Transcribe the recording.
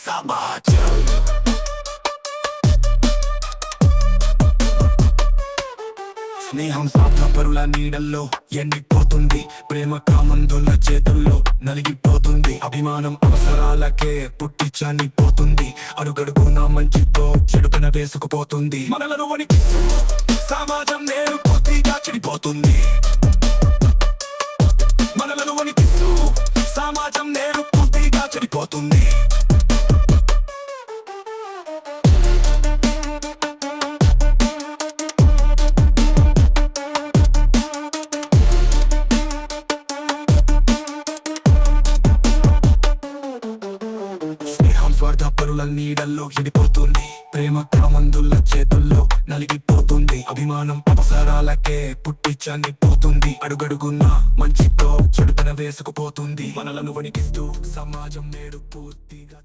సమాజం. స్నేహం స్వార్థపరుల నీడల్లో ఎండిపోతుంది, ప్రేమ కామందుల చేతుల్లో నలిగిపోతుంది, అభిమానం అవసరాలకే పుట్టి చనిపోతుంది, అడుగడుగునా మంచితో చెడుపన వేసుకుపోతుంది, మనలను వణికిస్తూ సమాజం నేడు పూర్తిగా చెడిపోతుంది, మనలను వణికిస్తూ సమాజం నేడు పూర్తిగా చెడిపోతుంది. స్వార్థపరుల నీడల్లో ఎండిపోతుంది, ప్రేమ కామందుల చేతుల్లో నలిగిపోతుంది, అభిమానం అవసరాలకే పుట్టి చనిపోతుంది, అడుగడుగున్న మంచితో చెడుతన వేసుకుపోతుంది, మనలను వణికిస్తూ సమాజం నేడు పూర్తిగా